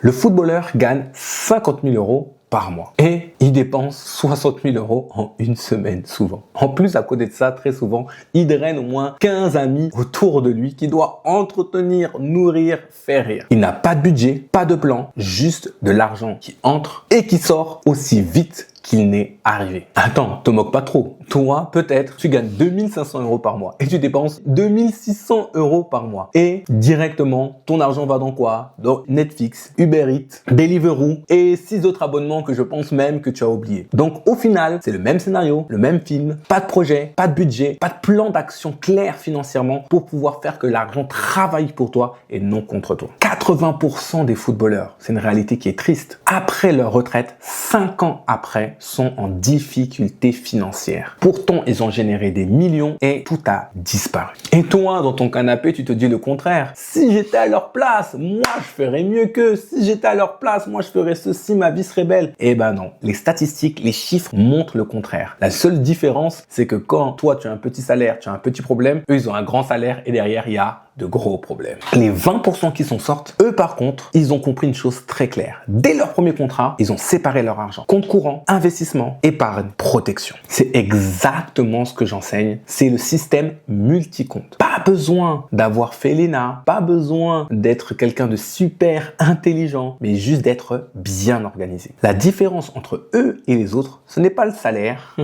Le footballeur gagne 50 000 € par mois. Et il dépense 60 000 € en une semaine, souvent. En plus, à côté de ça, très souvent, il draine au moins 15 amis autour de lui qui doit entretenir, nourrir, faire rire. Il n'a pas de budget, pas de plan, juste de l'argent qui entre et qui sort aussi vite qu'il n'est arrivé. Attends, te moque pas trop. Toi, peut-être, tu gagnes 2500 € par mois et tu dépenses 2600 € par mois. Et directement, ton argent va dans quoi? Dans Netflix, Uber Eats, Deliveroo et 6 autres abonnements que je pense même que tu as oubliés. Donc, au final, c'est le même scénario, le même film, pas de projet, pas de budget, pas de plan d'action clair financièrement pour pouvoir faire que l'argent travaille pour toi et non contre toi. 80% des footballeurs, c'est une réalité qui est triste. Après leur retraite, 5 ans après, sont en difficulté financière. Pourtant, ils ont généré des millions et tout a disparu. Et toi, dans ton canapé, tu te dis le contraire. Si j'étais à leur place, moi, je ferais mieux qu'eux. Si j'étais à leur place, moi, je ferais ceci, ma vie serait belle. Eh ben non. Les statistiques, les chiffres montrent le contraire. La seule différence, c'est que quand toi, tu as un petit salaire, tu as un petit problème, eux, ils ont un grand salaire et derrière, il y a de gros problèmes. Les 20% qui s'en sortent, eux par contre, ils ont compris une chose très claire. Dès leur premier contrat, ils ont séparé leur argent. Compte courant, investissement, épargne, protection. C'est exactement ce que j'enseigne. C'est le système multi-compte. Pas besoin d'avoir fait l'ENA, pas besoin d'être quelqu'un de super intelligent, mais juste d'être bien organisé. La différence entre eux et les autres, ce n'est pas le salaire,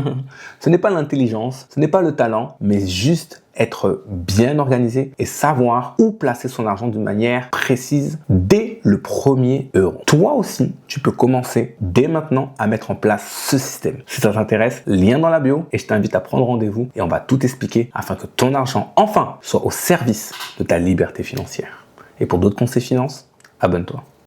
ce n'est pas l'intelligence, ce n'est pas le talent, mais juste être bien organisé et savoir où placer son argent d'une manière précise dès le premier euro. Toi aussi, tu peux commencer dès maintenant à mettre en place ce système. Si ça t'intéresse, lien dans la bio et je t'invite à prendre rendez-vous et on va tout expliquer afin que ton argent, enfin, soit au service de ta liberté financière. Et pour d'autres conseils finance, abonne-toi.